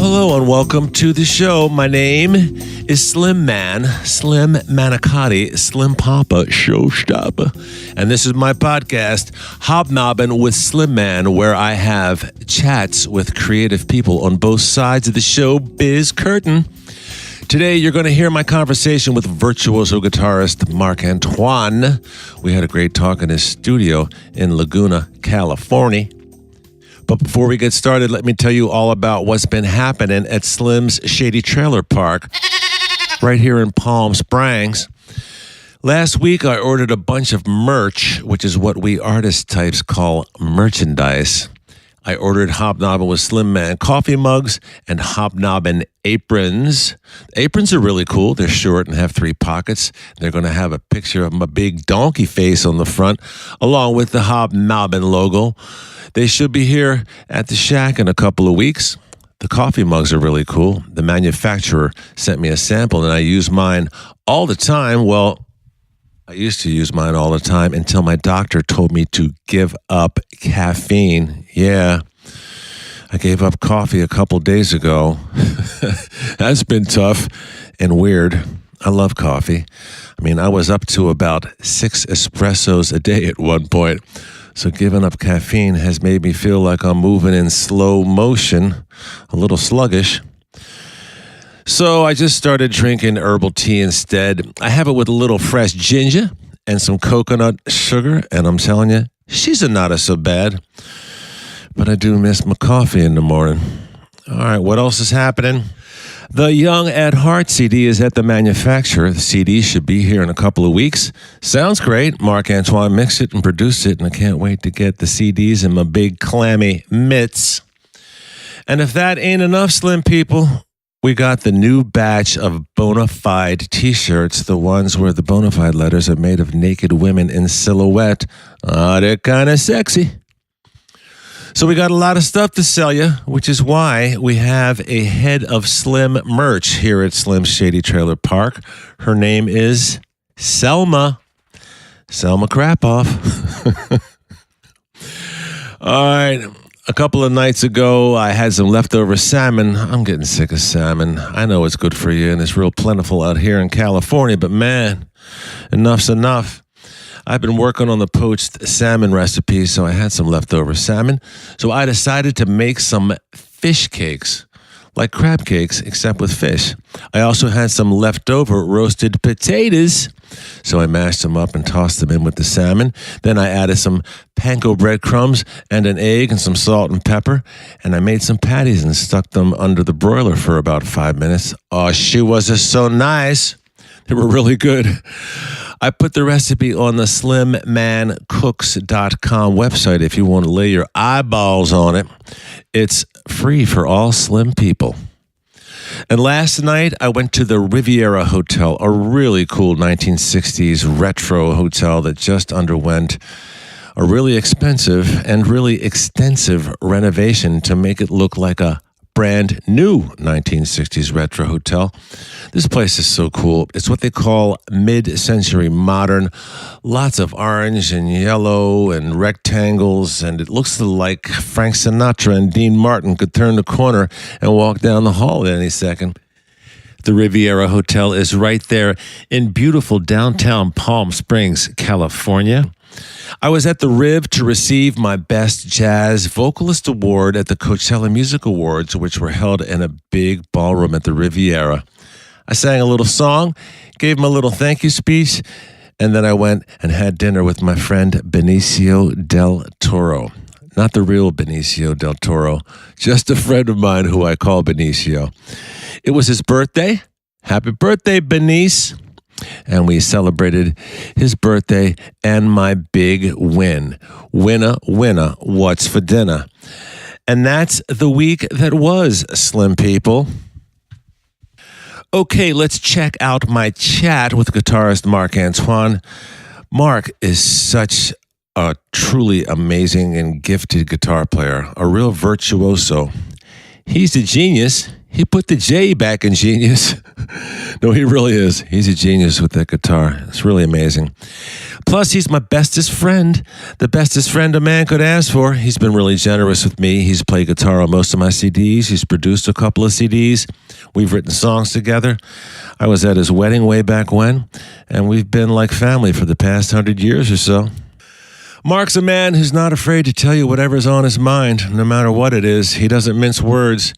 Hello, and welcome to the show. My name is Slim Man, Slim Manicotti, Slim Papa, Showstopper. And this is my podcast, Hobnobbin with Slim Man, where I have chats with creative people on both sides of the showbiz curtain. Today, you're going to hear my conversation with virtuoso guitarist Marc Antoine. We had a great talk in his studio in Laguna, California. But before we get started, let me tell you all about what's been happening at Slim's Shady Trailer Park right here in Palm Springs. Last week, I ordered a bunch of merch, which is what we artist types call merchandise. I ordered Hobnobbin with Slim Man coffee mugs and Hobnobbin aprons. The aprons are really cool. They're short and have 3 pockets. They're going to have a picture of my big donkey face on the front, along with the Hobnobbin logo. They should be here at the shack in a couple of weeks. The coffee mugs are really cool. The manufacturer sent me a sample, and I use mine all the time. Well, I used to use mine all the time until my doctor told me to give up caffeine. Yeah, I gave up coffee a couple days ago. That's been tough and weird. I love coffee. I mean, I was up to about 6 espressos a day at one point. So giving up caffeine has made me feel like I'm moving in slow motion, a little sluggish. So I just started drinking herbal tea instead. I have it with a little fresh ginger and some coconut sugar, and I'm telling you, she's not so bad. But I do miss my coffee in the morning. All right, what else is happening? The Young at Heart CD is at the manufacturer. The CD should be here in a couple of weeks. Sounds great. Marc Antoine mixed it and produced it, and I can't wait to get the CDs in my big clammy mitts. And if that ain't enough, Slim people, we got the new batch of Bonafide t-shirts, the ones where the Bonafide letters are made of naked women in silhouette. They're kind of sexy. So we got a lot of stuff to sell you, which is why we have a head of Slim merch here at Slim's Shady Trailer Park. Her name is Selma. Selma Crapoff. All right. A couple of nights ago, I had some leftover salmon. I'm getting sick of salmon. I know it's good for you, and it's real plentiful out here in California, but man, enough's enough. I've been working on the poached salmon recipe, so I had some leftover salmon. So I decided to make some fish cakes, like crab cakes, except with fish. I also had some leftover roasted potatoes, so I mashed them up and tossed them in with the salmon. Then I added some panko breadcrumbs and an egg and some salt and pepper, and I made some patties and stuck them under the broiler for about 5 minutes. Oh, she was just so nice. They were really good. I put the recipe on the slimmancooks.com website if you want to lay your eyeballs on it. It's free for all slim people. And last night, I went to the Riviera Hotel, a really cool 1960s retro hotel that just underwent a really expensive and really extensive renovation to make it look like a brand new 1960s retro hotel. This place is so cool. It's what they call mid-century modern. Lots of orange and yellow and rectangles, and it looks like Frank Sinatra and Dean Martin could turn the corner and walk down the hall at any second. The Riviera Hotel is right there in beautiful downtown Palm Springs, California. I was at the Riv to receive my Best Jazz Vocalist Award at the Coachella Music Awards, which were held in a big ballroom at the Riviera. I sang a little song, gave him a little thank you speech, and then I went and had dinner with my friend Benicio del Toro. Not the real Benicio del Toro, just a friend of mine who I call Benicio. It was his birthday. Happy birthday, Benice. And we celebrated his birthday and my big win. Winner, winner, what's for dinner? And that's the week that was, Slim people. Okay, let's check out my chat with guitarist Marc Antoine. Marc is such a truly amazing and gifted guitar player, a real virtuoso. He's a genius. He put the J back in genius. No, he really is. He's a genius with that guitar. It's really amazing. Plus, he's my bestest friend. The bestest friend a man could ask for. He's been really generous with me. He's played guitar on most of my CDs. He's produced a couple of CDs. We've written songs together. I was at his wedding way back when, and we've been like family for the past 100 years or so. Marc's a man who's not afraid to tell you whatever's on his mind, no matter what it is. He doesn't mince words.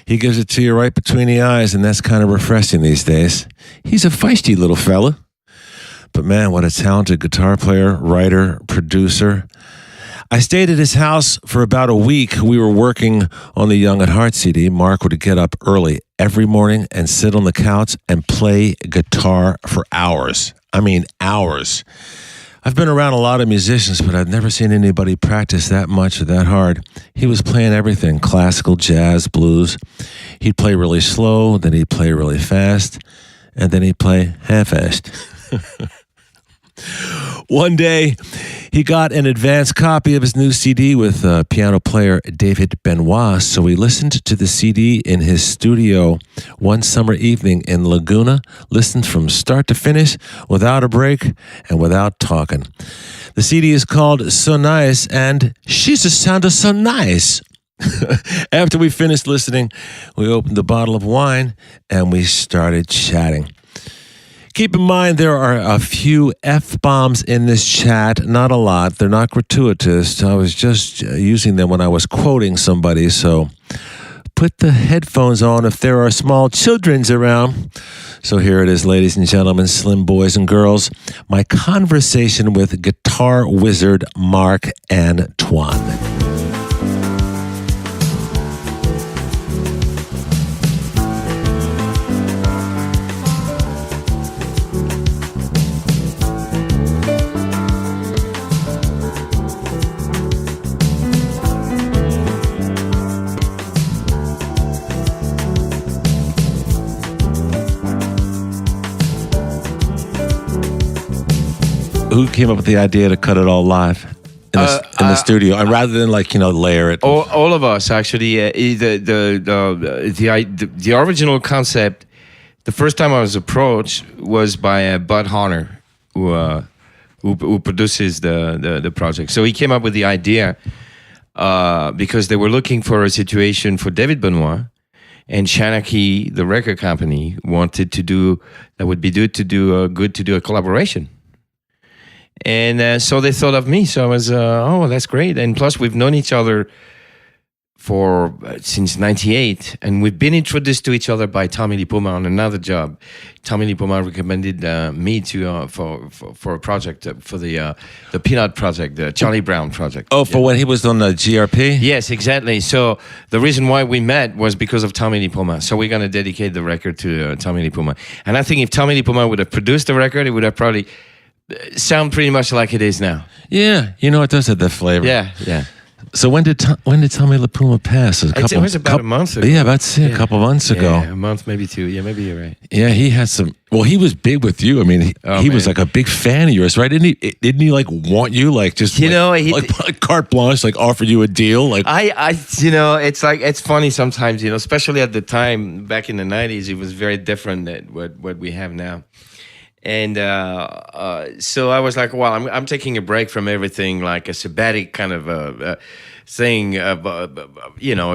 He gives it to you right between the eyes, and that's kind of refreshing these days. He's a feisty little fella. But man, what a talented guitar player, writer, producer. I stayed at his house for about a week. We were working on the Young at Heart CD. Marc would get up early every morning and sit on the couch and play guitar for hours. I mean, hours. I've been around a lot of musicians, but I've never seen anybody practice that much or that hard. He was playing everything, classical, jazz, blues. He'd play really slow, then he'd play really fast, and then he'd play half-assed. One day, he got an advance copy of his new CD with piano player David Benoit, so we listened to the CD in his studio one summer evening in Laguna, listened from start to finish without a break and without talking. The CD is called So Nice, and she's a sounded so nice. After we finished listening, we opened a bottle of wine and we started chatting. Keep in mind, there are a few F-bombs in this chat, not a lot. They're not gratuitous. I was just using them when I was quoting somebody, so put the headphones on if there are small childrens around. So here it is, ladies and gentlemen, slim boys and girls, my conversation with guitar wizard Marc Antoine. Who came up with the idea to cut it all live in the studio, and rather than layer it? All of us actually. The original concept, the first time I was approached was by Bud Honor, who produces the project. So he came up with the idea because they were looking for a situation for David Benoit, and Shanachie, the record company, wanted to do a collaboration. And so they thought of me. So I was, that's great. And plus, we've known each other since '98, and we've been introduced to each other by Tommy LiPuma on another job. Tommy LiPuma recommended me to for a project for the Peanut project, the Charlie Brown project. Oh, for when he was on the GRP? Yes, exactly. So the reason why we met was because of Tommy LiPuma. So we're going to dedicate the record to Tommy LiPuma. And I think if Tommy LiPuma would have produced the record, it would have probably sound pretty much like it is now. Yeah, it does have that flavor. Yeah. So when did Tommy LiPuma pass? It was about a month ago. Yeah, a couple months ago. Yeah, a month, maybe two. Yeah, maybe you're right. Yeah, he had some. Well, he was big with you. I mean, he was like a big fan of yours, right? Didn't he like want you, like just like carte blanche, like offer you a deal? Like it's funny sometimes, especially at the time back in the '90s, it was very different than what we have now. And so I was like, well, I'm taking a break from everything, like a sabbatic kind of thing,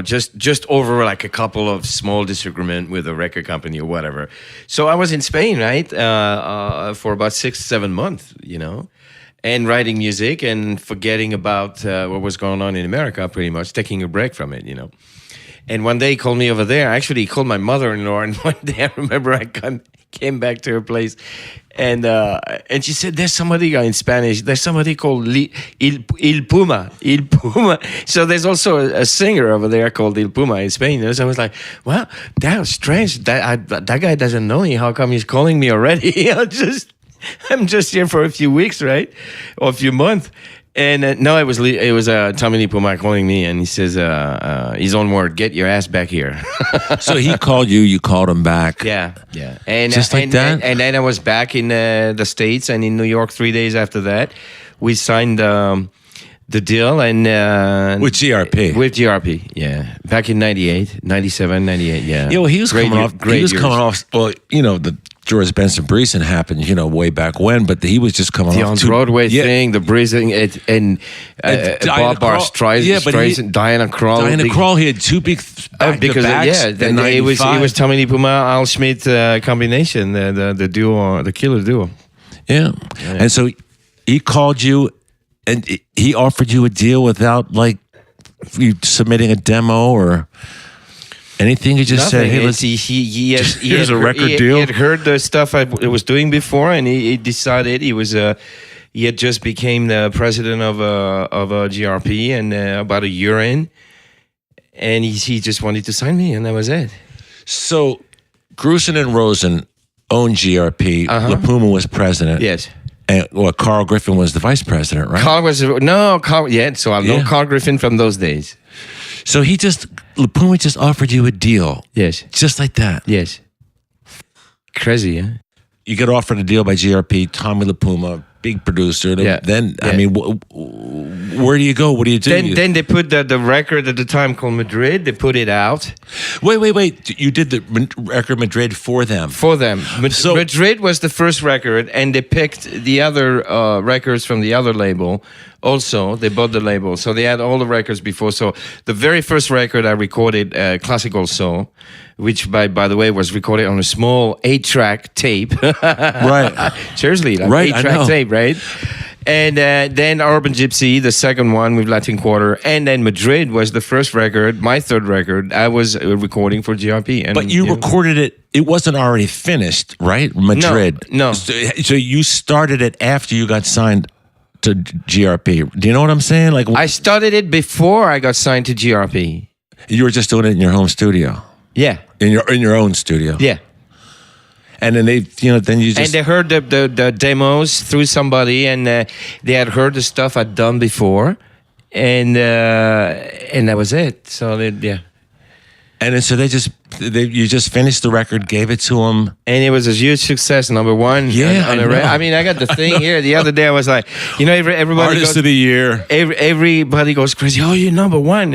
just over like a couple of small disagreement with a record company or whatever. So I was in Spain, right, for about 6-7 months, and writing music and forgetting about what was going on in America, pretty much taking a break from it, And one day he called me over there. Actually, he called my mother-in-law, and one day I remember I came back to her place, and she said, "There's somebody in Spanish. There's somebody called Il Puma. So there's also a singer over there called Il Puma in Spain." So I was like, "Well, that was strange. That guy doesn't know me. How come he's calling me already? I'm just here for a few weeks, right, or a few months." And no, it was Tommy LiPuma calling me, and he says, "He's on word. Get your ass back here." So he called you. You called him back. Yeah. And just like that. And then I was back in the States and in New York 3 days after that. We signed the deal, and With GRP. With GRP, yeah. Back in 98, 97, 98, yeah. Yeah, well, he was coming off. Great He was years. coming off. Well, the George Benson Breeson happened, way back when. But he was just coming The off. on-Broadway thing, the breathing, and Barbara Streisand, Diana Krall. Diana Krall, he had two big back-to-backs. It was Tommy LiPuma, Al Schmidt combination, the duo, the killer duo. Yeah. And so he called you, and he offered you a deal without you submitting a demo or anything. He just said, "Hey, here's a record deal." He had heard the stuff I was doing before, and he decided he had just became the president of a GRP, and about a year in, and he just wanted to sign me, and that was it. So, Grusin and Rosen owned GRP. LiPuma was president. Yes. And Carl Griffin was the vice president, right? So I know Carl Griffin from those days. So LiPuma just offered you a deal. Yes. Just like that. Yes. Crazy, huh? You get offered a deal by GRP, Tommy LiPuma, big producer. Then, I mean, where do you go? What do you do? Then they put the record at the time called Madrid. They put it out. Wait. You did the record Madrid for them. For them. Madrid was the first record, and they picked the other records from the other label. Also, they bought the label. So they had all the records before. So the very first record I recorded, Classical Soul, which, by the way, was recorded on a small 8-track tape. Right. Seriously, 8-track tape, right? And then Urban Gypsy, the second one with Latin Quarter. And then Madrid was the first record, my third record, I was recording for GRP. And, but you recorded it, it wasn't already finished, right? Madrid. No. So you started it after you got signed to GRP. Do you know what I'm saying? I started it before I got signed to GRP. You were just doing it in your home studio. Yeah. In your own studio. Yeah. And then and they heard the demos through somebody, and they had heard the stuff I'd done before, and that was it. So yeah. And then so you just finished the record, gave it to them, and it was a huge success, number one. Yeah, I mean, I got the thing here. The other day, I was like, everybody Artist of the Year. Everybody goes crazy. Oh, you're number one,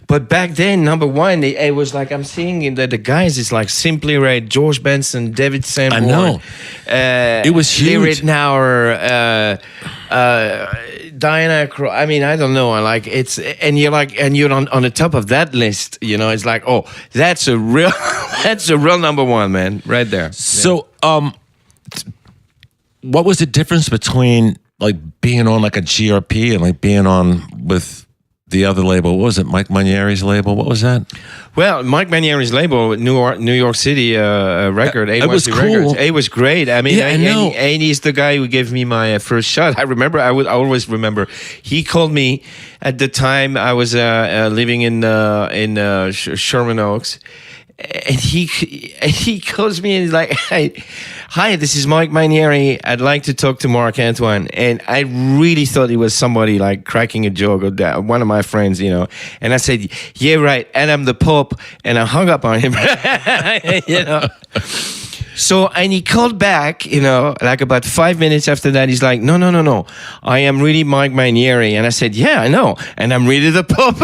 But back then, number one, it was like I'm seeing the guys. It's like Simply Red, George Benson, David Sanborn. I know. It was huge. Now, Diana Krall. I mean, I don't know. And you're on the top of that list. It's like, oh, that's a real number one, man, right there. So, what was the difference between being on a GRP and being on with the other label? What was it? Mike Manieri's label? What was that? Well, Mike Manieri's label, New York City record. It was cool. Records. It was great. I mean, I know. And he's the guy who gave me my first shot. I always remember. He called me at the time. I was living in Sherman Oaks. And he calls me and he's like, "Hi, this is Mike Manieri. I'd like to talk to Marc Antoine." And I really thought it was somebody cracking a joke, or one of my friends, And I said, "Yeah, right." And I'm the Pope, and I hung up on him, So, and he called back, about 5 minutes after that. He's like, no. I am really Mike Manieri. And I said, yeah, I know. And I'm really the Pope.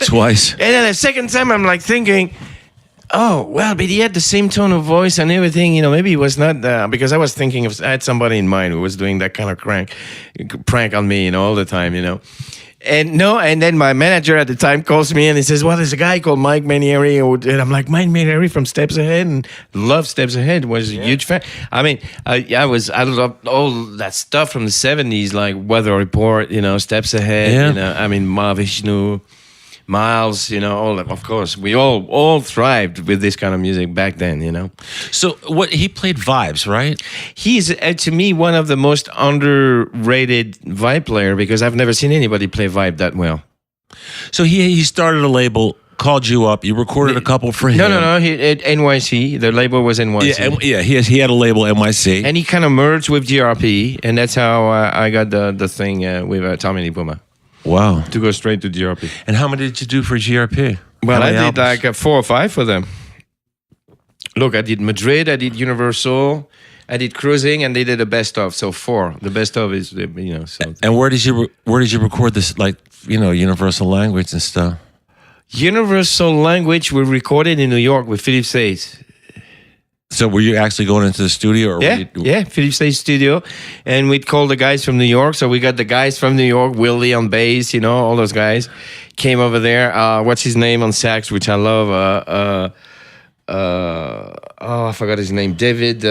Twice. And then the second time, I'm thinking, oh, well, but he had the same tone of voice and everything. Maybe he was not, because I was thinking I had somebody in mind who was doing that kind of prank on me, all the time, And then my manager at the time calls me and he says, well, there's a guy called Mike Manieri. And I'm like, Mike Manieri from Steps Ahead, and love Steps Ahead, was a huge fan. I mean, I love all that stuff from the 70s, like Weather Report, Steps Ahead, I mean, Mahavishnu, Miles, all that. Of course, we all thrived with this kind of music back then, So he played vibes, right? He's to me one of the most underrated vibe player, because I've never seen anybody play vibe that well. So he started a label, called you up, you recorded a couple for him. No. He, at NYC, the label was NYC. Yeah. He had a label, NYC, and he kind of merged with GRP, and that's how I got the thing with Tommy LiPuma. Wow. To go straight to GRP. And how many did you do for GRP? Well, I did 4 or 5 for them. Look, I did Madrid, I did Universal, I did Cruising, and they did a best of. So 4. The best of is So And where did you record this? Like universal language and stuff. Universal Language we recorded in New York with Philip Says. So were you actually going into the studio? Or Philip Says studio, and we'd call the guys from New York. So we got the guys from New York, Willie on bass, all those guys came over there. What's his name on sax, which I love. I forgot his name. David.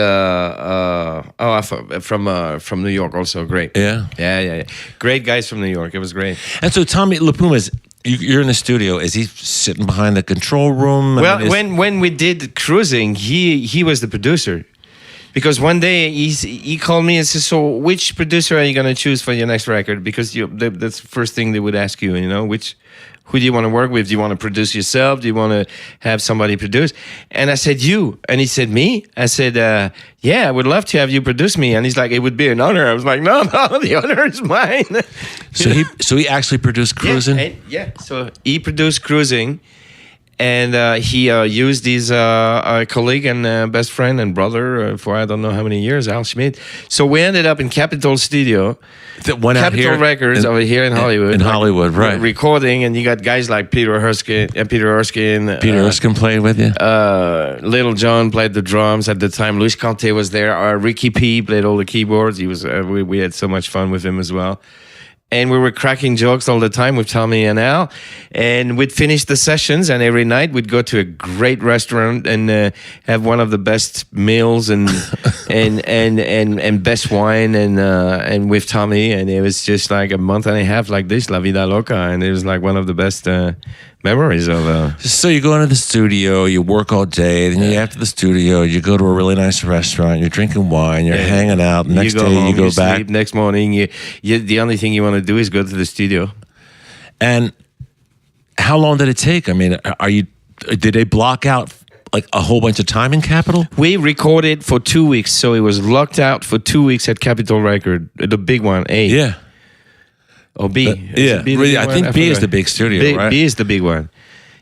From New York, also great. Yeah. Great guys from New York. It was great. And so Tommy LiPuma you're in the studio. Is he sitting behind the control room? Well, when we did Cruising, he was the producer. Because one day he called me and said, "So which producer are you going to choose for your next record?" Because that's the first thing they would ask you, who do you want to work with? Do you want to produce yourself? Do you want to have somebody produce? And I said, you. And he said, me? I said, yeah, I would love to have you produce me. And he's like, it would be an honor. I was like, no, the honor is mine. So he actually produced Cruising? So he produced Cruising. And he used his colleague and best friend and brother for I don't know how many years, Al Schmidt. So we ended up in Capitol Studio, Capitol Records over here in Hollywood. In Hollywood, right. Recording, and you got guys like Peter Erskine. Peter Erskine played with you? Little John played the drums at the time. Luis Conte was there. Ricky P played all the keyboards. He was. We had so much fun with him as well. And we were cracking jokes all the time with Tommy and Al. And we'd finish the sessions, and every night we'd go to a great restaurant and have one of the best meals and and best wine and with Tommy. And it was just like a month and a half like this, La Vida Loca. And it was like one of the best memories of. So you go into the studio, you work all day, then you after the studio, you go to a really nice restaurant, you're drinking wine, you're hanging out. Next day home, you go back. Sleep. Next morning, you the only thing you want to do is go to the studio. And how long did it take? I mean, did they block out like a whole bunch of time in Capitol? We recorded for 2 weeks, so it was locked out for 2 weeks at Capitol Record, the big one, A. Yeah. Or B. I think B is the big studio, right? B is the big one.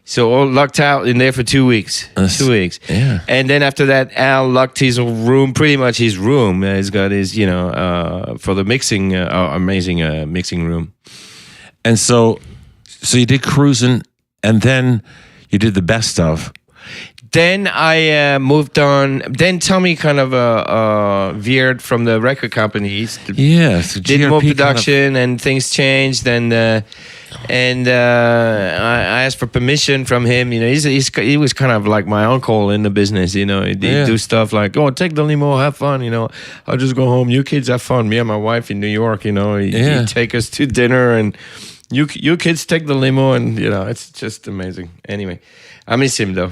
So all locked out in there for 2 weeks. 2 weeks. Yeah. And then after that, Al locked his room, pretty much his room. He's got his, for the mixing, amazing mixing room. And so you did Cruising, and then you did the best of. Then I moved on. Then Tommy kind of veered from the record companies. So did more production, and things changed. And I asked for permission from him. He was kind of like my uncle in the business. He'd do stuff like, "Oh, take the limo, have fun." I'll just go home. You kids have fun. Me and my wife in New York. He'd take us to dinner, and you kids take the limo, and it's just amazing. Anyway, I miss him though.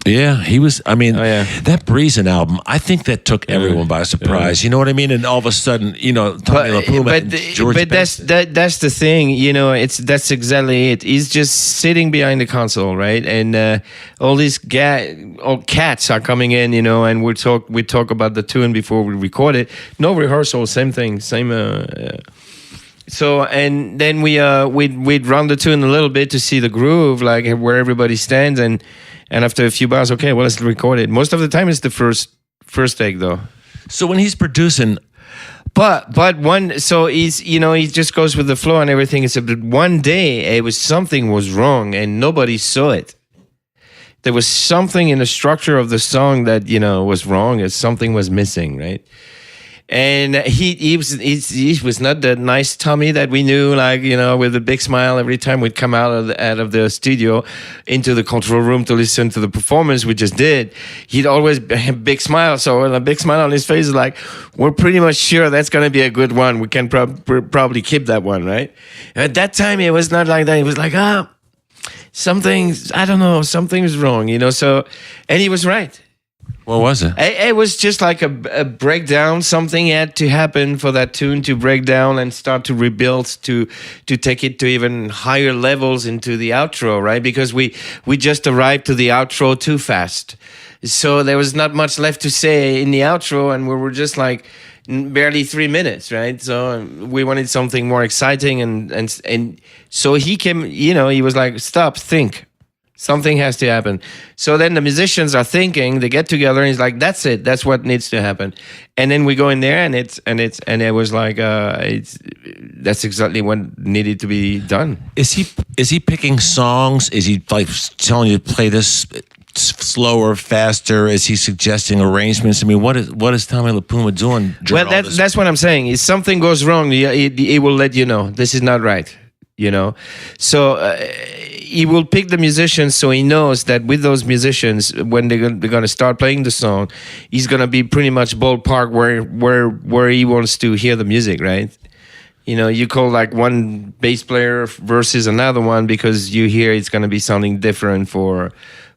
Yeah, he was. I mean, that Breezin' album, I think that took everyone by surprise. You know what I mean? And all of a sudden, Tommy LiPuma and George. But that's the thing. That's exactly it. He's just sitting behind the console, right? And all these cats are coming in, and we talk about the tune before we record it. No rehearsal, same thing, same. So and then we'd run the tune a little bit to see the groove, like where everybody stands, and after a few bars, okay, well, let's record it. Most of the time, it's the first take, though. So when he's producing, but he just goes with the flow and everything. Except that one day, something was wrong and nobody saw it. There was something in the structure of the song that was wrong. Something was missing, right? And he was not the nice Tommy that we knew, like, with a big smile every time we'd come out of the studio into the control room to listen to the performance we just did. He'd always have a big smile. So a big smile on his face is like, we're pretty much sure that's going to be a good one. We can probably keep that one, right? At that time, it was not like that. It was like, something's wrong, So, and he was right. What was it? It was just like a breakdown. Something had to happen for that tune to break down and start to rebuild, to take it to even higher levels into the outro, right? Because we just arrived to the outro too fast. So there was not much left to say in the outro, and we were just like barely 3 minutes, right? So we wanted something more exciting, and so he came, he was like, stop, think. Something has to happen. So then the musicians are thinking, they get together and it's like, that's it. That's what needs to happen. And then we go in there and it was like, that's exactly what needed to be done. Is he picking songs? Is he like telling you to play this slower, faster? Is he suggesting arrangements? I mean, what is Tommy LiPuma doing? Well, that's what I'm saying. If something goes wrong, he will let you know. This is not right. So he will pick the musicians, so he knows that with those musicians, when they're going to start playing the song, he's going to be pretty much ballpark where he wants to hear the music, right? You call like one bass player versus another one because you hear it's going to be sounding different for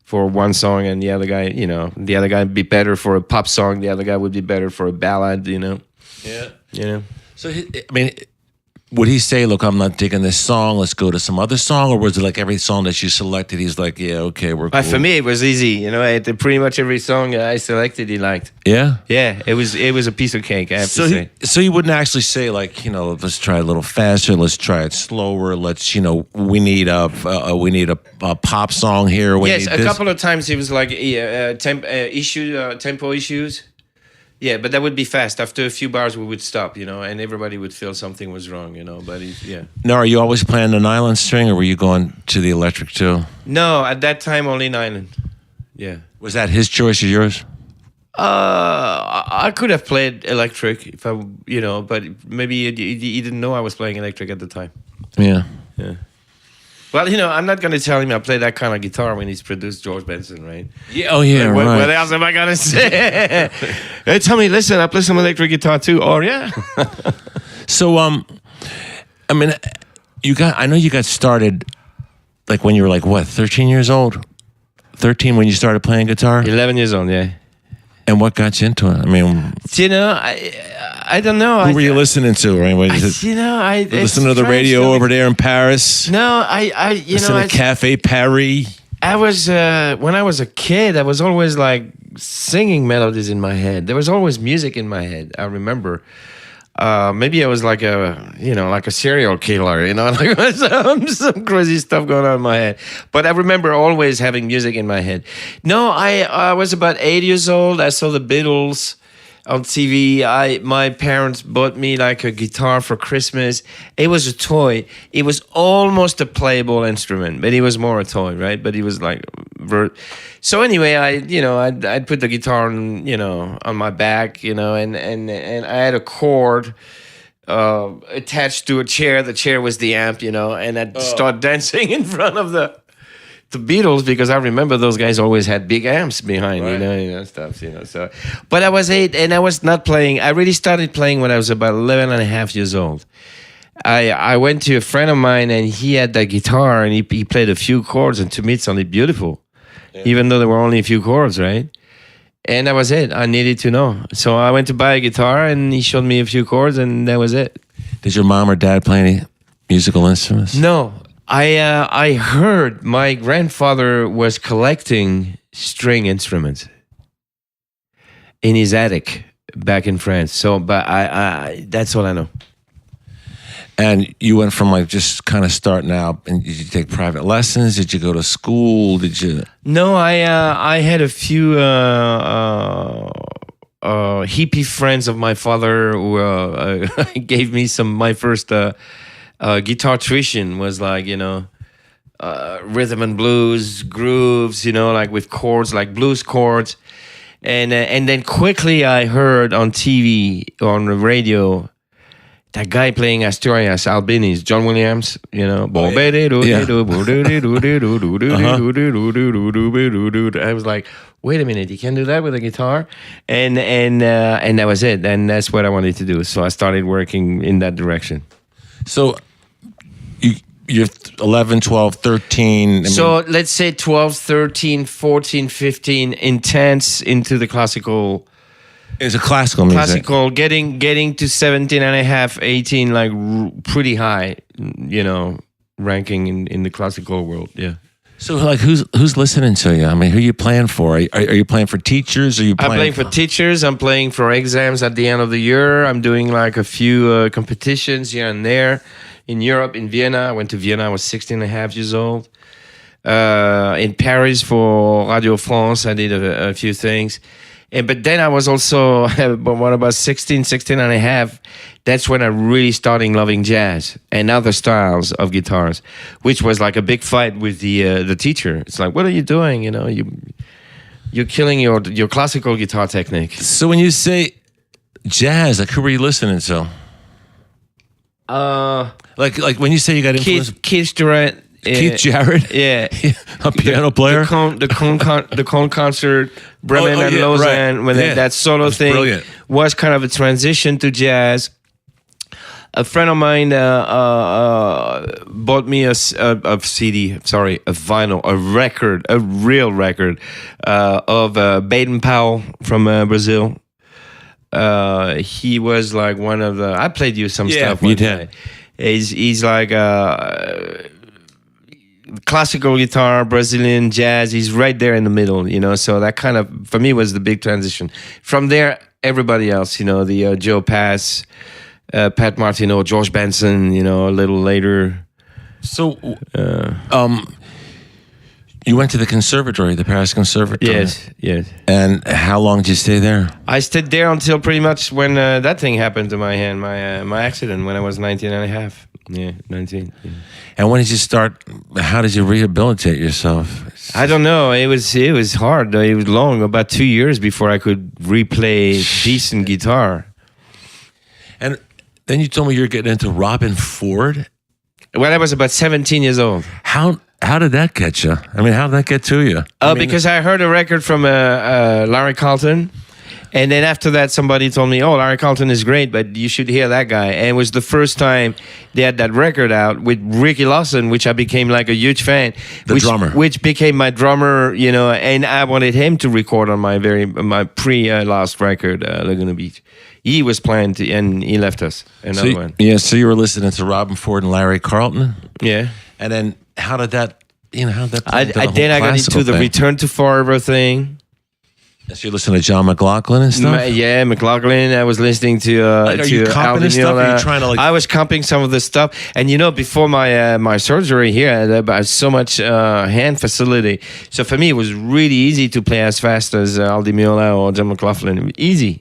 one song, and the other guy, the other guy would be better for a pop song, the other guy would be better for a ballad, Yeah. So, I mean, would he say, look, I'm not digging this song, let's go to some other song? Or was it like every song that you selected, he's like, yeah, okay, we're cool? For me, it was easy. Pretty much every song I selected, he liked. Yeah? Yeah, it was a piece of cake, I have to say. So you wouldn't actually say, like, let's try a little faster, let's try it slower, let's, we need a pop song here. Yes, a couple of times it was like tempo issues. Yeah, but that would be fast. After a few bars, we would stop, and everybody would feel something was wrong, But yeah. Now, are you always playing the nylon string, or were you going to the electric too? No, at that time only nylon. Yeah. Was that his choice or yours? I could have played electric if I, but maybe he didn't know I was playing electric at the time. Yeah. Yeah. Well, I'm not going to tell him I play that kind of guitar when he's produced George Benson, right? Yeah. Oh, yeah, like, right. What else am I going to say? Hey, tell me, listen, I play some electric guitar too. Oh, yeah. So, I mean, I know you got started, like when you were like, what, 13 years old? 13 when you started playing guitar? 11 years old, yeah. And what got you into it? I mean, I don't know. Who were you listening to? Right? Listen to the radio over there in Paris. No, listen to Cafe Paris. I was when I was a kid, I was always like singing melodies in my head. There was always music in my head. I remember. Maybe I was like a serial killer, like some crazy stuff going on in my head. But I remember always having music in my head. No, I was about 8 years old. I saw the Beatles on TV. My parents bought me like a guitar for Christmas. It was a toy. It was almost a playable instrument, but it was more a toy, right? But it was like so anyway, I'd put the guitar on my back, and I had a cord attached to a chair. The chair was the amp, and I'd start dancing in front of the Beatles because I remember those guys always had big amps behind, right. Stuff, So, but I was 8 and I was not playing. I really started playing when I was about 11 and a half years old. I went to a friend of mine and he had that guitar and he played a few chords, and to me it sounded beautiful, even though there were only a few chords, right? And that was it. I needed to know. So I went to buy a guitar and he showed me a few chords and that was it. Did your mom or dad play any musical instruments? No. I heard my grandfather was collecting string instruments in his attic back in France. So, but I that's all I know. And you went from like just kind of starting out, and did you take private lessons? Did you go to school? Did you? No, I had a few hippie friends of my father who gave me my first guitar tuition was like, rhythm and blues, grooves, like with chords, like blues chords. And then quickly I heard on TV, on the radio, that guy playing Asturias, Albini's, John Williams, I was like, wait a minute, you can do that with a guitar? And that was it. And that's what I wanted to do. So I started working in that direction. So you're 11, 12, 13. So let's say 12, 13, 14, 15, intense into the classical. It's a classical music. Classical, getting to 17 and a half, 18, like pretty high, ranking in the classical world. Yeah. So like who's listening to you? I mean, who are you playing for? Are you playing for teachers? I'm playing for teachers. I'm playing for exams at the end of the year. I'm doing like a few competitions here and there. In Europe, in Vienna. I went to Vienna. I was 16 and a half years old. In Paris for Radio France, I did a few things. But then I was also, when I was 16 and a half, that's when I really started loving jazz and other styles of guitars, which was like a big fight with the teacher. It's like, what are you doing? You're killing your classical guitar technique. So when you say jazz, like who were you listening to? Like when you say you got influenced, Keith Jarrett. Keith Jarrett, yeah, a piano player. The Cone concert, Bremen and Lausanne, right. when that solo thing brilliant. Was kind of a transition to jazz. A friend of mine bought me a CD, a vinyl, a real record of Baden Powell from Brazil. He was like one of the. I played you some stuff. You did. He's like classical guitar, Brazilian jazz. He's right there in the middle, So that kind of, for me, was the big transition. From there, everybody else, the Joe Pass, Pat Martino, George Benson, a little later. So, you went to the conservatory, the Paris Conservatory. Yes. And how long did you stay there? I stayed there until pretty much when that thing happened to my hand, my accident, when I was 19 and a half. Yeah, 19. Yeah. And when did you start? How did you rehabilitate yourself? I don't know. It was hard. It was long, about 2 years before I could replay decent guitar. And then you told me you were getting into Robin Ford. When I was about 17 years old. How did that get you? I mean, how did that get to you? Because I heard a record from Larry Carlton. And then after that, somebody told me, oh, Larry Carlton is great, but you should hear that guy. And it was the first time they had that record out with Ricky Lawson, which I became like a huge fan. The drummer. Which became my drummer, and I wanted him to record on my last record, Laguna Beach. He was playing, and he left us. Another one. Yeah, so you were listening to Robin Ford and Larry Carlton? Yeah. And then how did that, how did that I got into the Return to Forever thing. So you listen to John McLaughlin and stuff? Yeah, McLaughlin. I was listening to are you comping this stuff? Or are you trying to I was comping some of the stuff, and before my surgery here, I had so much hand facility. So for me, it was really easy to play as fast as Al Di Meola or John McLaughlin. Easy.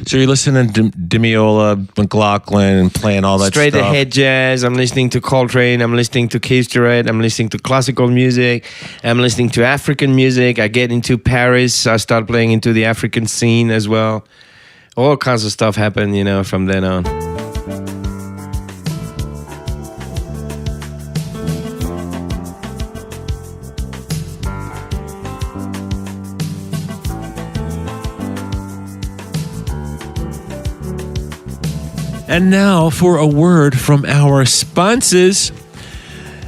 So you're listening to Di Meola, McLaughlin, and playing all that Straight stuff. ahead jazz. I'm listening to Coltrane. I'm listening to Keith Jarrett. I'm listening to classical music. I'm listening to African music. I get into Paris. I start playing into the African scene as well. All kinds of stuff happened, from then on. And now for a word from our sponsors.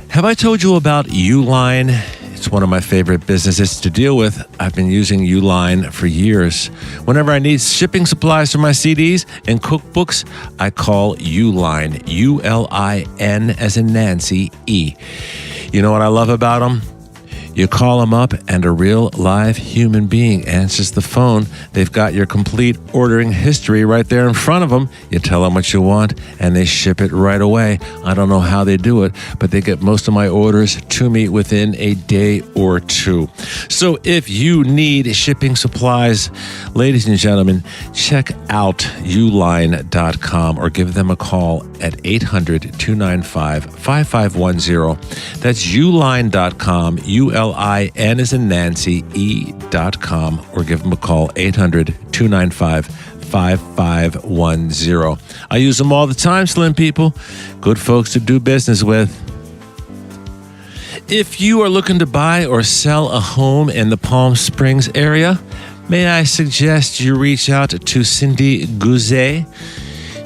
Have I told you about Uline? It's one of my favorite businesses to deal with. I've been using Uline for years. Whenever I need shipping supplies for my CDs and cookbooks, I call Uline. U-L-I-N as in Nancy, E. You know what I love about them? You call them up and a real live human being answers the phone. They've got your complete ordering history right there in front of them. You tell them what you want and they ship it right away. I don't know how they do it, but they get most of my orders to me within a day or two. So if you need shipping supplies, ladies and gentlemen, check out uline.com or give them a call at 800-295-5510. That's uline.com, ULIN as in Nancy, E.com, or give them a call, 800-295-5510. I use them all the time, Slim people. Good folks to do business with. If you are looking to buy or sell a home in the Palm Springs area, may I suggest you reach out to Cindy Guzet.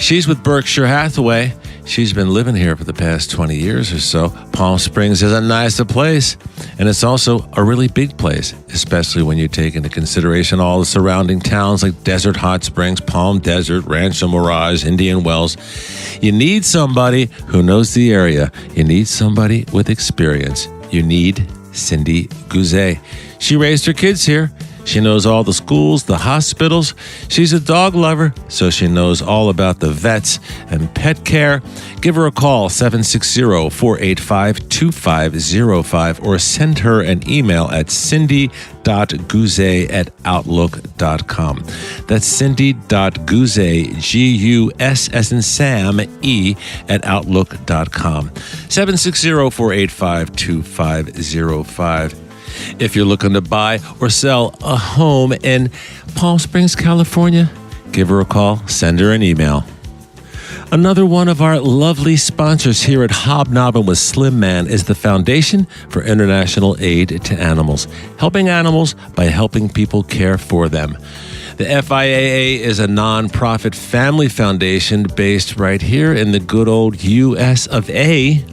She's with Berkshire Hathaway. She's been living here for the past 20 years or so. Palm Springs is a nicer place, and it's also a really big place, especially when you take into consideration all the surrounding towns like Desert Hot Springs, Palm Desert, Rancho Mirage, Indian Wells. You need somebody who knows the area. You need somebody with experience. You need Cindy Guzet. She raised her kids here. She knows all the schools, the hospitals. She's a dog lover, so she knows all about the vets and pet care. Give her a call, 760-485-2505, or send her an email at cindy.gouze@outlook.com. That's cindy.gouze, G-U-S as in Sam, E, at outlook.com. 760-485-2505. If you're looking to buy or sell a home in Palm Springs, California, give her a call, send her an email. Another one of our lovely sponsors here at Hobnobbin with Slim Man is the Foundation for International Aid to Animals, helping animals by helping people care for them. The FIAA is a nonprofit family foundation based right here in the good old US of A.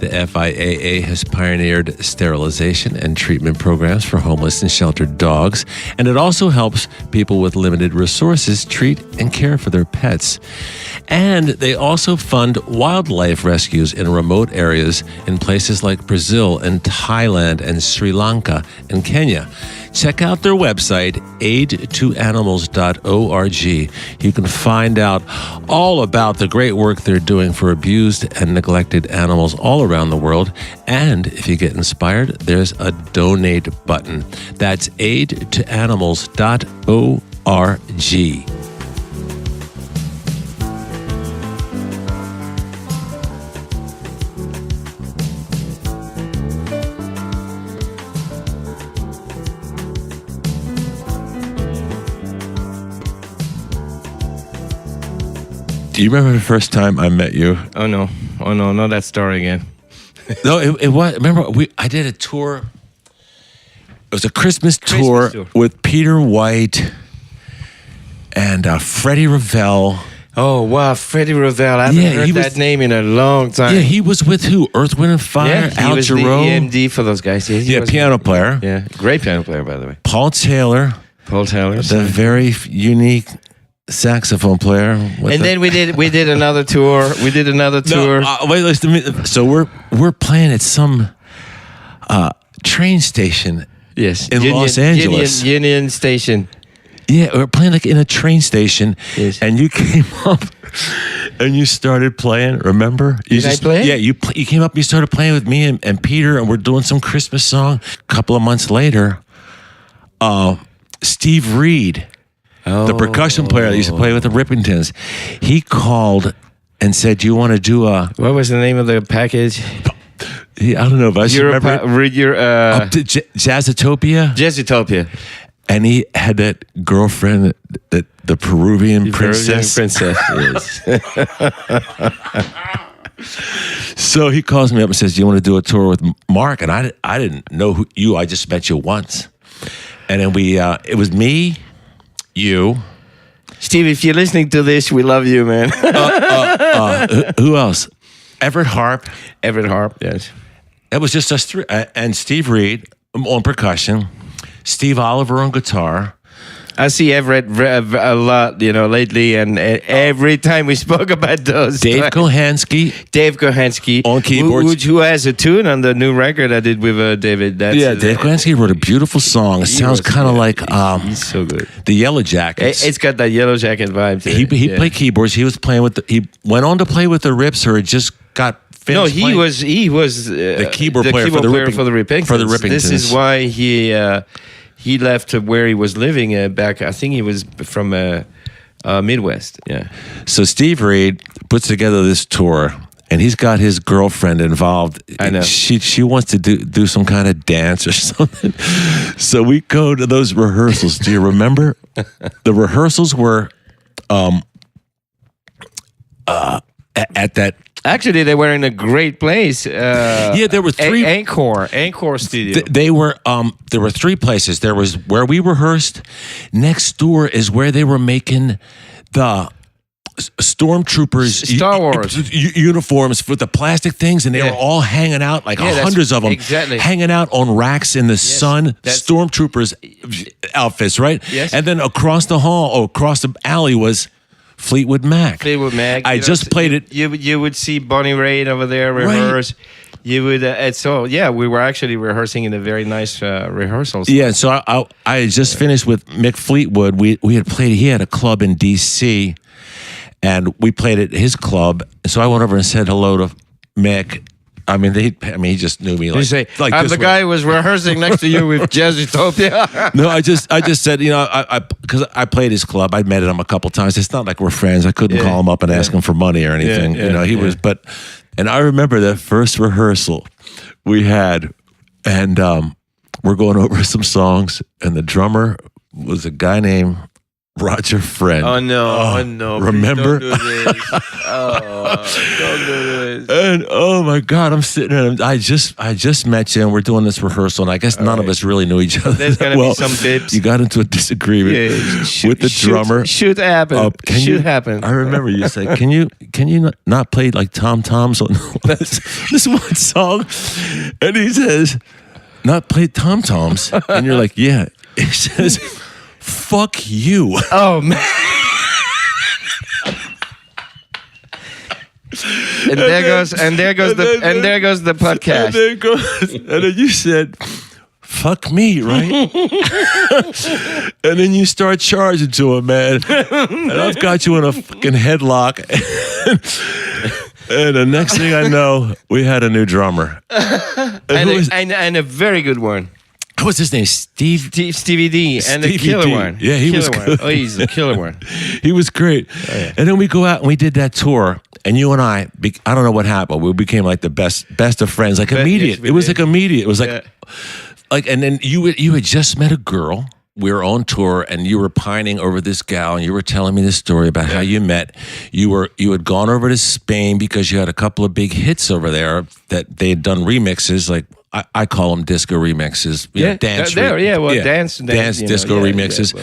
The FIAA has pioneered sterilization and treatment programs for homeless and sheltered dogs, and it also helps people with limited resources treat and care for their pets. And they also fund wildlife rescues in remote areas in places like Brazil and Thailand and Sri Lanka and Kenya. Check out their website, aidtoanimals.org. You can find out all about the great work they're doing for abused and neglected animals all around the world. And if you get inspired, there's a donate button. That's aidtoanimals.org. Do you remember the first time I met you? Oh no, not that story again. No, it was. Remember, I did a tour. It was a Christmas tour with Peter White and Freddie Ravel. Oh wow, Freddie Ravel! I haven't heard that name in a long time. Yeah, he was with who? Earth, Wind and Fire. Yeah, he was the EMD for those guys. Yeah, piano player. Yeah, great piano player, by the way. Paul Taylor. The very unique saxophone player. And then we did another tour. Wait, so we're playing at some train station. Yes, in Los Angeles. Union Station. Yeah, we were playing like in a train station. Yes. And you came up and you started playing. Remember? Did I play? Yeah, you came up and you started playing with me and Peter, and we're doing some Christmas song. A couple of months later, Steve Reed, the percussion player that used to play with the Rippingtons, he called and said, "Do you want to do a..." What was the name of the package? I don't know, but I remember Jazzatopia. Jazzatopia. And he had that girlfriend, the Peruvian princess. Yes. So he calls me up and says, "Do you want to do a tour with Mark?" And I didn't know who you. I just met you once. And then it was me, you. Steve, if you're listening to this, we love you, man. Who else? Everett Harp, yes. It was just us three. And Steve Reed on percussion, Steve Oliver on guitar. I see Everett a lot, lately, and every time we spoke about those. Dave Kohansky on keyboards, who has a tune on the new record I did with David. Dave Kohansky wrote a beautiful song. It sounds kind of like he's so good. The Yellow Jackets. It's got that Yellow Jacket vibe to it. He played keyboards. He was playing with he went on to play with the Rips, or just got finished. No, he was the keyboard player for the Rippingtons. This is why he left to where he was living back. I think he was from Midwest. Yeah. So Steve Reed puts together this tour, and he's got his girlfriend involved. I know. She wants to do some kind of dance or something. So we go to those rehearsals. Do you remember? The rehearsals were at that. Actually, they were in a great place. There were three Encore Studio. There were three places. There was where we rehearsed. Next door is where they were making the stormtroopers Star Wars uniforms with the plastic things, and they were all hanging out, like hundreds of them, hanging out on racks in the sun. Stormtroopers outfits, right? Yes. And then across the hall, or across the alley, was Fleetwood Mac. I just played it. You would see Bonnie Raitt over there rehearse. Right. You would, we were actually rehearsing in a very nice rehearsal. Yeah, so I had just finished with Mick Fleetwood. We had played. He had a club in D.C. and we played at his club. So I went over and said hello to Mick. I mean, he just knew me. Like, you say, like I'm the guy who was rehearsing next to you with Jazzutopia. No, I just said, because I played his club. I met him a couple times. It's not like we're friends. I couldn't call him up and ask him for money or anything. He was, and I remember that first rehearsal we had, and we're going over some songs, and the drummer was a guy named Roger Friend. Oh no! Remember? Don't do this. Don't do this. And oh my God, I'm sitting there. And I just met you, and we're doing this rehearsal, and I guess none of us really knew each other. There's gonna be some dips. You got into a disagreement with the drummer. Should happen. Should happen. I remember you said, "Can you not play like tom toms on this one song?" And he says, "Not play tom toms," and you're like, "Yeah." He says, "Fuck you." Oh man. And there goes the podcast. And then you said, "Fuck me," right? And then you start charging to him, man. And I've got you in a fucking headlock. And the next thing I know, we had a new drummer. And a very good one. What was his name? Stevie D, and the killer one. Yeah, he was good. Oh, he's a killer one. He was great. Oh, yeah. And then we go out and we did that tour. And you and I don't know what happened. We became like the best of friends, like immediate. Yes, it was like immediate. It was like, and then you had just met a girl. We were on tour, and you were pining over this gal, and you were telling me this story about how you met. You had gone over to Spain because you had a couple of big hits over there that they had done remixes, like I call them disco remixes. Dance disco remixes.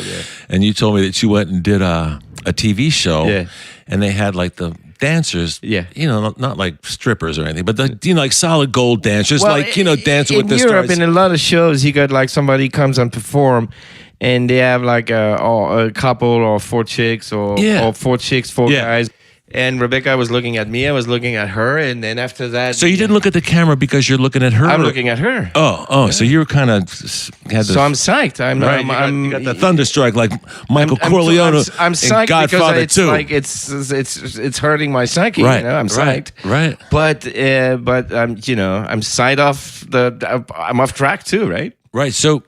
And you told me that you went and did a TV show, and they had like the dancers, not like strippers or anything, but like solid gold dancers, dancing with the stars. In Europe, in a lot of shows, you got like somebody comes and perform, and they have like a couple or four chicks or four chicks, four guys. And Rebecca was looking at me, I was looking at her, and then after that... So you didn't look at the camera because you're looking at her? I'm looking at her. So you were kind of... So I'm psyched. You got the thunderstrike like Michael Corleone. I'm psyched Godfather because like it's hurting my psyche. Right. I'm psyched. Right. But I'm side off I'm off track too, right? Right. So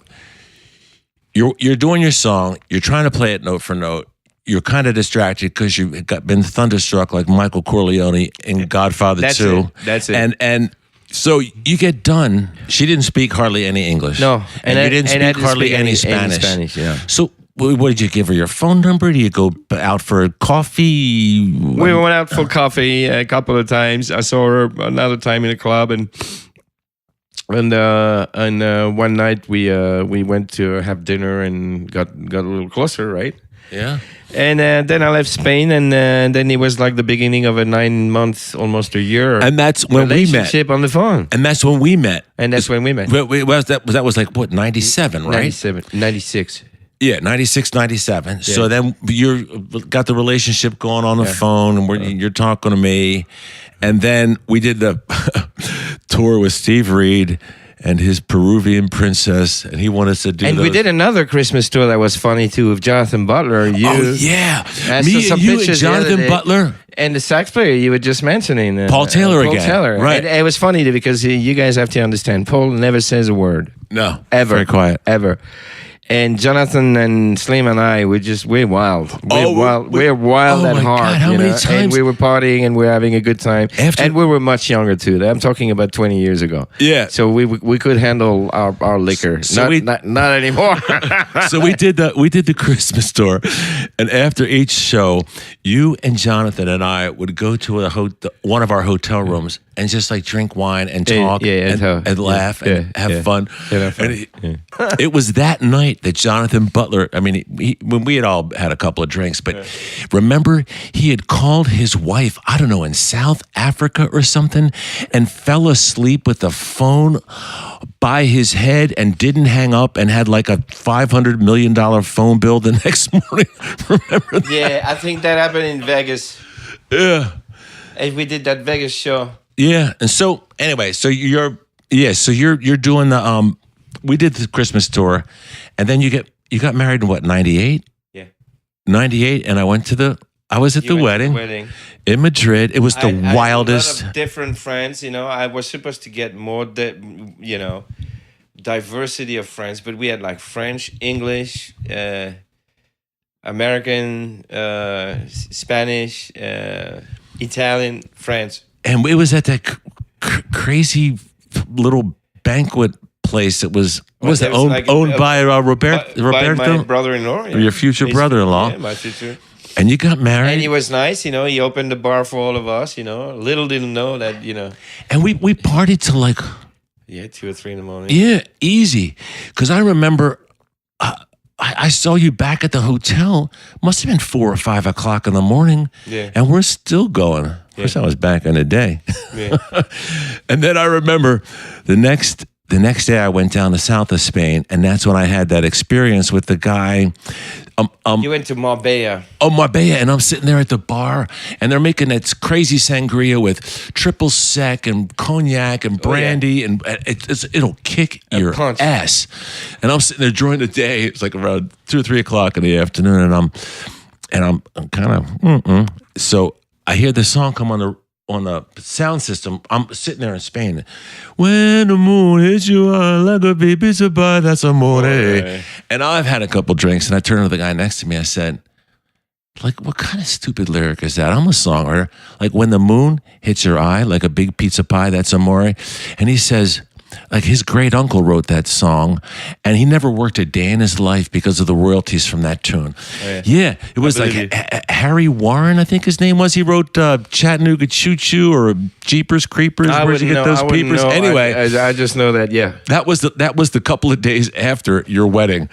you're doing your song, you're trying to play it note for note. You're kind of distracted because you've been thunderstruck like Michael Corleone in Godfather 2. That's it. And so you get done. She didn't speak hardly any English. No. And you didn't speak hardly any Spanish. So what did you give her? Your phone number? Did you go out for coffee? We went out for coffee a couple of times. I saw her another time in a club, and one night we went to have dinner and got a little closer, right? Yeah. And then I left Spain, and then it was like the beginning of a 9 months, almost a year. And that's when we met. Relationship on the phone. And that's when we met. That was like, what, 97, right? 96. Yeah, 96, 97. Yeah. So then you got the relationship going on the phone, and you're talking to me. And then we did the tour with Steve Reed and his Peruvian princess, and he wanted us to do. And we did another Christmas tour that was funny too, with Jonathan Butler. Me and you and Jonathan Butler, and the sax player you were just mentioning, Paul Taylor again. Paul Taylor, right? And it was funny because you guys have to understand, Paul never says a word. No, ever, very quiet, ever. And Jonathan and Slim and I, we're wild. We're wild at heart. God, how many times? And we were partying and we were having a good time. And we were much younger too. I'm talking about 20 years ago. Yeah. So we could handle our liquor. Not anymore. So we did the Christmas tour, and after each show, you and Jonathan and I would go to one of our hotel rooms and just like drink wine and talk and laugh and have fun. And it was that night that Jonathan Butler, I mean, when we had all had a couple of drinks, but remember he had called his wife, I don't know, in South Africa or something, and fell asleep with the phone by his head and didn't hang up and had like a $500 million phone bill the next morning. Remember that? Yeah, I think that happened in Vegas. Yeah. And we did that Vegas show. Yeah. And so anyway, so you're doing the we did the Christmas tour, and then you got married in what, 98? Yeah. 98, and I was at the wedding in Madrid. It was the wildest. I had a lot of different friends, I was supposed to get more diversity of friends, but we had like French, English, American, Spanish, Italian, French. And it was at that crazy little banquet place. It was owned by Roberto, by my brother-in-law, your future brother-in-law. Yeah, my future. And you got married. And he was nice, he opened the bar for all of us, Little didn't know that, And we partied till like 2 or 3 in the morning. Yeah, easy. Because I remember I saw you back at the hotel. Must have been 4 or 5 o'clock in the morning. Yeah. And we're still going. Of course, I was back in the day. Yeah. And then I remember the next day I went down to south of Spain, and that's when I had that experience with the guy. You went to Marbella. Oh, Marbella, and I'm sitting there at the bar, and they're making that crazy sangria with triple sec and cognac and brandy, and it'll kick your ass. And I'm sitting there during the day. It's like around 2 or 3 o'clock in the afternoon, and I'm kind of So I hear the song come on the sound system. I'm sitting there in Spain. When the moon hits you like a baby surprise, that's amore. And I've had a couple drinks, and I turned to the guy next to me. I said, like, what kind of stupid lyric is that? I'm a songwriter. Like, when the moon hits your eye like a big pizza pie, that's amore. And he says, like, his great uncle wrote that song, and he never worked a day in his life because of the royalties from that tune. Oh, yeah. It was like Harry Warren, I think his name was. He wrote Chattanooga Choo Choo or Jeepers Creepers. Where'd you get those peepers? Anyway, I just know that. Yeah, that was the couple of days after your wedding,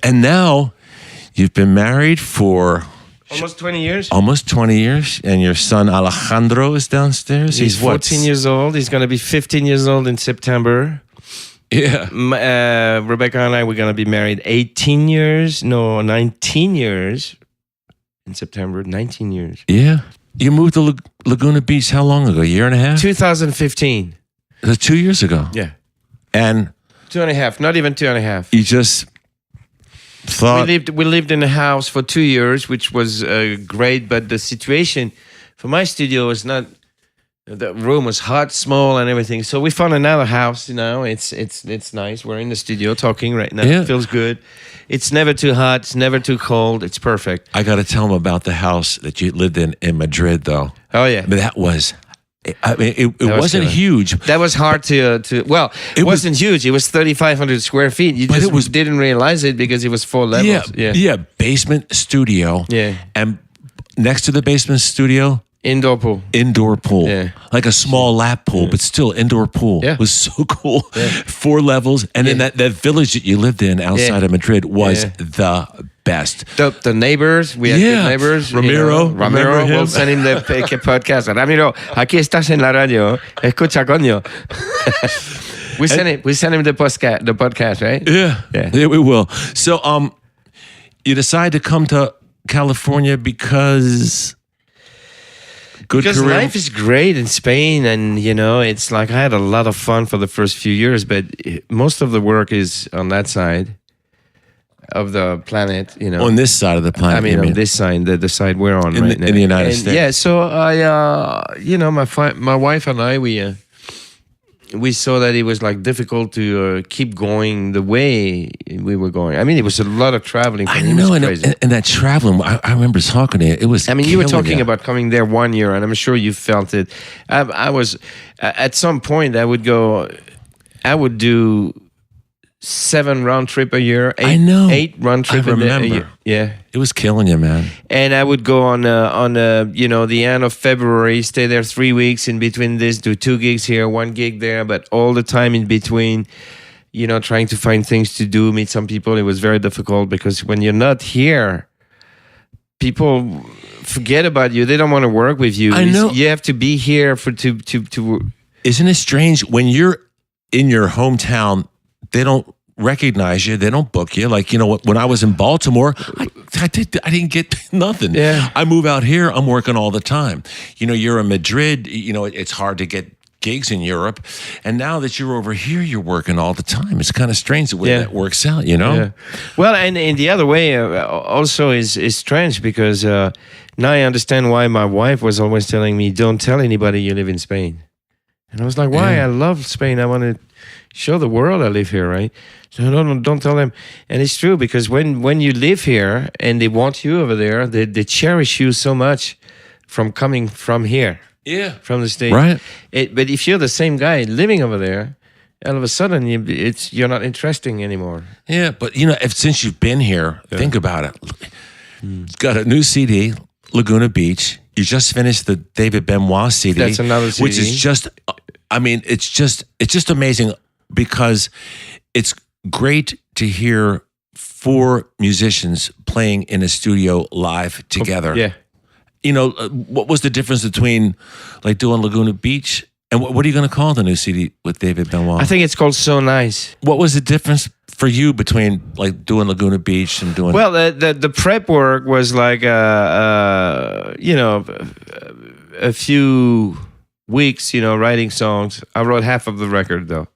and now you've been married for. Almost 20 years. Almost 20 years. And your son Alejandro is downstairs. He's 14 years old. He's going to be 15 years old in September. Yeah. Rebecca and I, we're going to be married 19 years in September. 19 years. Yeah. You moved to Laguna Beach how long ago? A year and a half? 2015. That's 2 years ago. Yeah. And 2.5. Not even 2.5. You just... We lived in a house for 2 years, which was great, but the situation for my studio was not. The room was hot, small, and everything. So we found another house. It's nice. We're in the studio talking right now. Yeah. It feels good. It's never too hot. It's never too cold. It's perfect. I got to tell them about the house that you lived in Madrid, though. Oh yeah, but that was. I mean, it wasn't huge. That was hard to. Well, it wasn't huge. It was 3,500 square feet. You just didn't realize it because it was 4 levels. Yeah. Basement studio. Yeah. And next to the basement studio, indoor pool. Yeah. Like a small lap pool, but still indoor pool. Yeah. It was so cool. Yeah. 4 levels, and then that village that you lived in outside of Madrid was the best. The neighbors, we had good neighbors. Ramiro we'll send him the podcast. Ramiro, aquí estás en la radio. Escucha, coño. We send him the podcast, right? Yeah, we will. So, you decide to come to California because life is great in Spain, and it's like I had a lot of fun for the first few years, but most of the work is on that side of the planet, On this side of the planet. I mean, on this side, the side we're on right now. In the United States. Yeah, so I, my wife and I, we saw that it was like difficult to keep going the way we were going. I mean, it was a lot of traveling. I know, and that traveling, I remember talking to you. It was. I mean, you were talking about coming there 1 year, and I'm sure you felt it. I was at some point. I would do 7 round trip a year. 8 round trip a year. Yeah, it was killing you, man. And I would go on the end of February, stay there 3 weeks. In between this, do 2 gigs here, 1 gig there, but all the time in between, trying to find things to do, meet some people. It was very difficult because when you're not here, people forget about you. They don't want to work with you. I know. You have to be here to. Isn't it strange when you're in your hometown? They don't recognize you. They don't book you. Like, when I was in Baltimore, I didn't get nothing. Yeah. I move out here, I'm working all the time. You're in Madrid, it's hard to get gigs in Europe. And now that you're over here, you're working all the time. It's kind of strange the way that works out, Yeah. Well, and the other way also is strange because now I understand why my wife was always telling me, don't tell anybody you live in Spain. And I was like, why? Yeah. I love Spain. I want to show the world I live here, right? So no, don't tell them. And it's true because when you live here and they want you over there, they cherish you so much from coming from here. Yeah. From the States. Right. But if you're the same guy living over there, all of a sudden you're not interesting anymore. Yeah, but since you've been here, think about it. You've got a new CD, Laguna Beach. You just finished the David Benoit CD. That's another CD. Which is just, it's just amazing because it's great to hear 4 musicians playing in a studio live together. Yeah. What was the difference between like doing Laguna Beach and what are you going to call the new CD with David Benoit? I think it's called So Nice. What was the difference for you between like doing Laguna Beach and doing? Well, the prep work was like a few weeks, writing songs. I wrote half of the record though.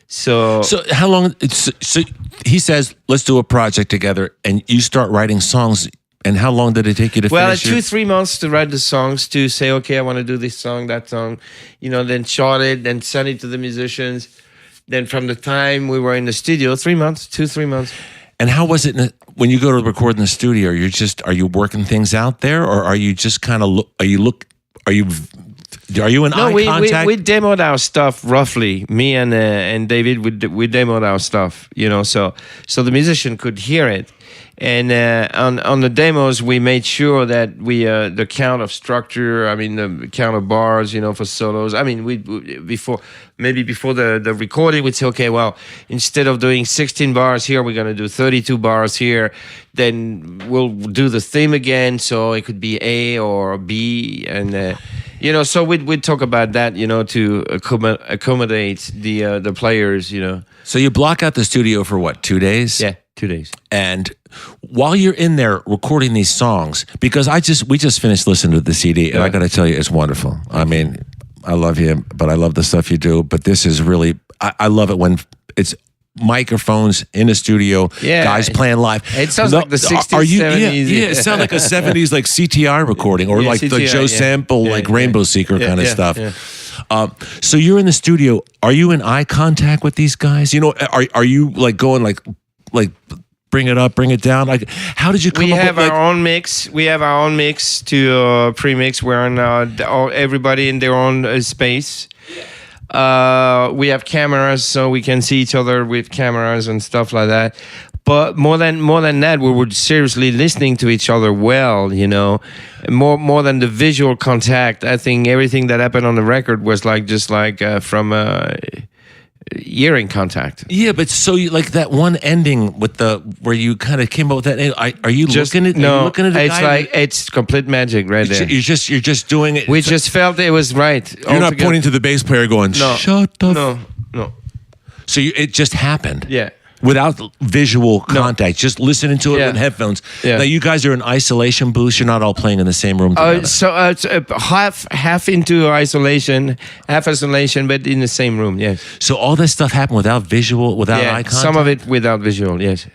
So how long? So he says, let's do a project together, and you start writing songs. And how long did it take you to finish? 2-3 months to write the songs, to say, okay, I want to do this song, that song, then shot it, then send it to the musicians. Then from the time we were in the studio, 3 months, 2-3 months. And how was it when you go to record in the studio? Are you working things out there, or are you just kind of are you in eye contact? We demoed our stuff roughly. Me and David, we demoed our stuff, so the musician could hear it. And on the demos, we made sure that we the count of structure, the count of bars, for solos. Before the recording, we'd say, okay, well, instead of doing 16 bars here, we're going to do 32 bars here. Then we'll do the theme again, so it could be A or B, and so we'd talk about that, to accommodate the players, So you block out the studio for what, 2 days? Yeah, 2 days. And while you're in there recording these songs, because we just finished listening to the CD, and I got to tell you, it's wonderful. I love you, but I love the stuff you do. But this is really, I love it when it's microphones in the studio, guys playing live. It sounds like the 60s, 70s. Yeah, it sounds like a 70s like CTI recording, or like the Joe Sample, like Rainbow Seeker kind of stuff. Yeah. So you're in the studio. Are you in eye contact with these guys? Are you like going like bring it up, bring it down? Like, how did you come up with? We have our own mix. We have our own mix to pre-mix. We're on everybody in their own space. We have cameras, so we can see each other with cameras and stuff like that. But more than that, we were seriously listening to each other well, more than the visual contact. I think everything that happened on the record was from hearing contact. Yeah, but so you like that one ending with where you kind of came up with that. Are you looking at? No, looking at it's like it's complete magic right there. You're just doing it. We just felt it was right. You're not pointing to the bass player going, "Shut the." No. So it just happened. Yeah. Without visual contact, just listening to it with headphones. Yeah. Now you guys are in isolation booths. You're not all playing in the same room together. It's half into isolation, but in the same room. Yes. So all this stuff happened without visual, without eye contact. Some of it without visual. Yes.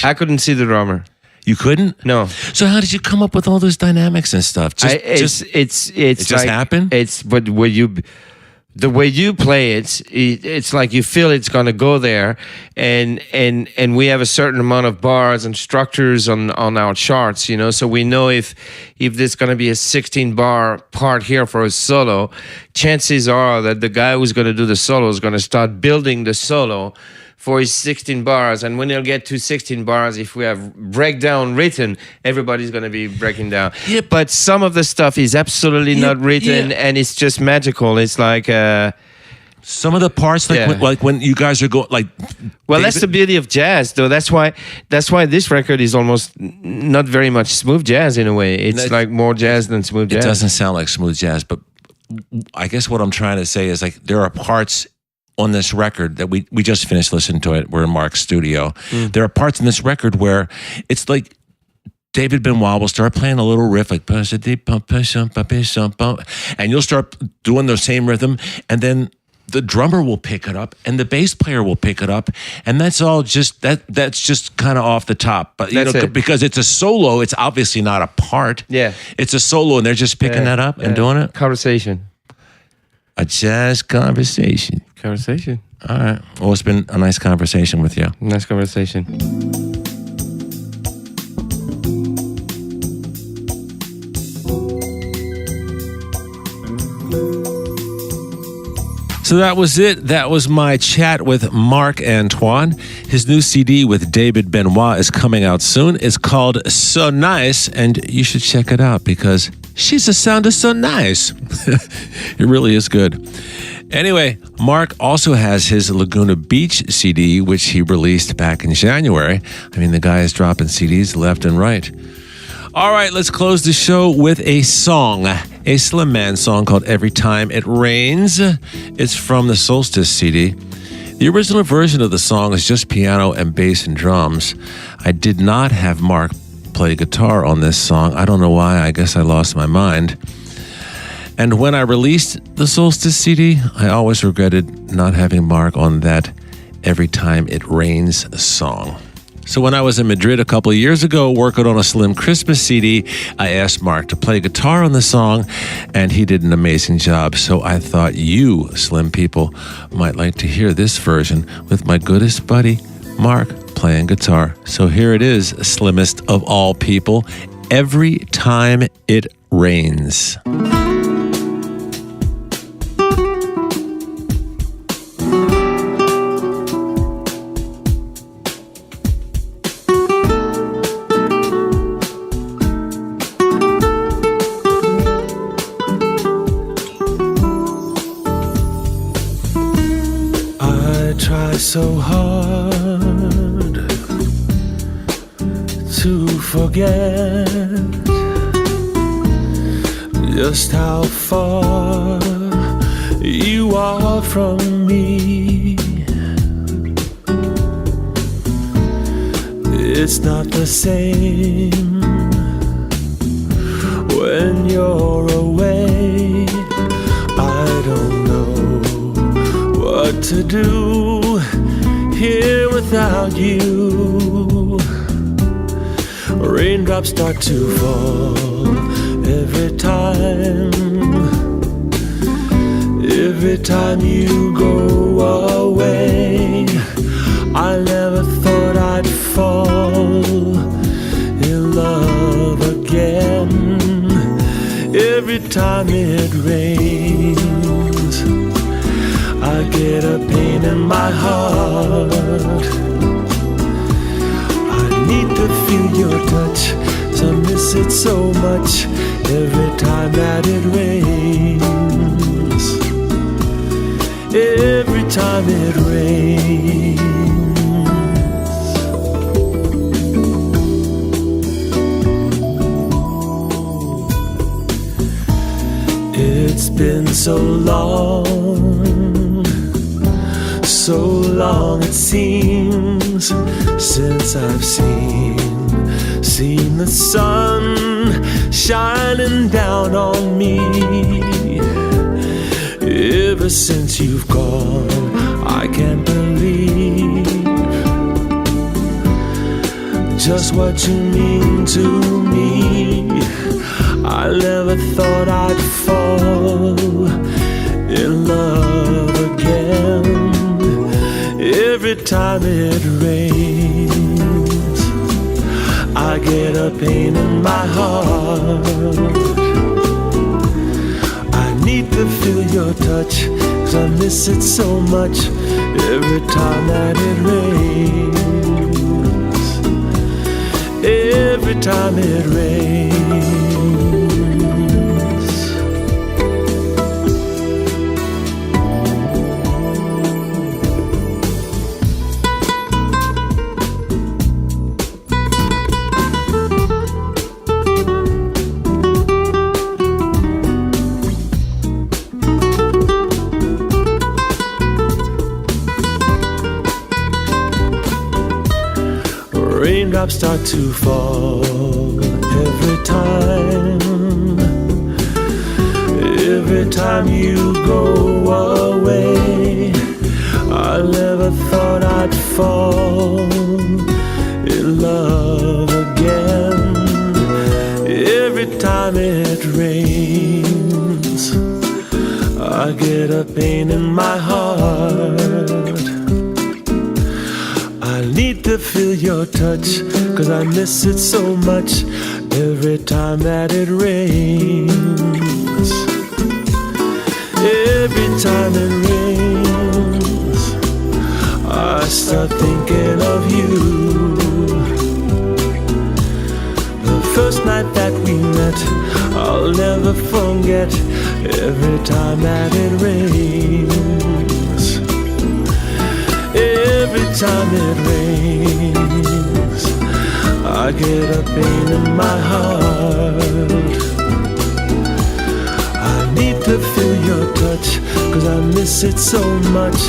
I couldn't see the drummer. You couldn't? No. So how did you come up with all those dynamics and stuff? It just happened. But the way you play it's like you feel it's going to go there, and we have a certain amount of bars and structures on our charts, so we know if there's going to be a 16 bar part here for a solo, chances are that the guy who's going to do the solo is going to start building the solo for his 16 bars, and when he'll get to 16 bars, if we have breakdown written, everybody's going to be breaking down. Yeah. But some of the stuff is absolutely not written, and it's just magical. It's like some of the parts, like when you guys are going, like. Well, that's the beauty of jazz, though. That's why this record is almost not very much smooth jazz in a way. It's like more jazz than smooth jazz. It doesn't sound like smooth jazz, but I guess what I'm trying to say is like there are parts on this record that we just finished listening to it. We're in Mark's studio. There are parts in this record where it's like David Benoit will start playing a little riff like and you'll start doing the same rhythm, and then the drummer will pick it up and the bass player will pick it up, and that's all just that's just kind of off the top. But because it's a solo, it's obviously not a part. Yeah. It's a solo and they're just picking that up and doing it. Conversation. A jazz conversation. Conversation. All right. Well, it's been a nice conversation with you. Nice conversation. So that was it. That was my chat with Marc Antoine. His new CD with David Benoit is coming out soon. It's called So Nice, and you should check it out because she's a sounded so nice. It really is good. Anyway, Marc also has his Laguna Beach CD, which he released back in January. I mean, the guy is dropping CDs left and right. All right, let's close the show with a song, a Slim Man song called Every Time It Rains. It's from the Solstice CD. The original version of the song is just piano and bass and drums. I did not have Marc play guitar on this song. I don't know why. I guess I lost my mind. And when I released the Solstice CD, I always regretted not having Marc on that Every Time It Rains song. So when I was in Madrid a couple of years ago working on a Slim Christmas CD, I asked Marc to play guitar on the song, and he did an amazing job. So I thought you, Slim people, might like to hear this version with my goodest buddy, Marc, playing guitar. So here it is, slimmest of all people, Every Time It Rains. So hard to forget just how far you are from me. It's not the same when you're away. I don't know what to do here without you. Raindrops start to fall every time you go away. I never thought I'd fall in love again. Every time it rains, I get a pain in my heart. I need to feel your touch, 'cause I miss it so much every time that it rains. Every time it rains. It's been so long it seems since I've seen the sun shining down on me. Ever since you've gone, I can't believe just what you mean to me. I never thought I'd fall in love again. Every time it rains, I get a pain in my heart. I need to feel your touch, 'cause I miss it so much every time that it rains. Every time it rains. raindrops start to fall every time you go away. I never thought I'd fall in love again. Every time it rains, I get a pain in my heart. I need to feel your touch, 'cause I miss it so much every time that it rains. Every time it rains, I start thinking of you. The first night that we met, I'll never forget. Every time that it rains, every time it rains, I get a pain in my heart. I need to feel your touch, 'cause I miss it so much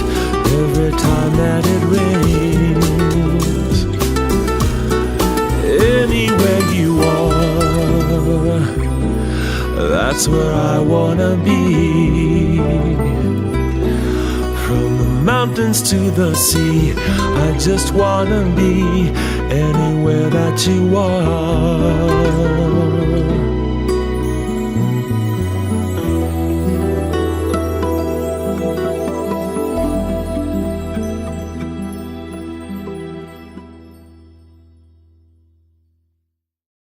every time that it rains. Anywhere you are, that's where I wanna be. From the mountains to the sea, I just wanna be anywhere that you are.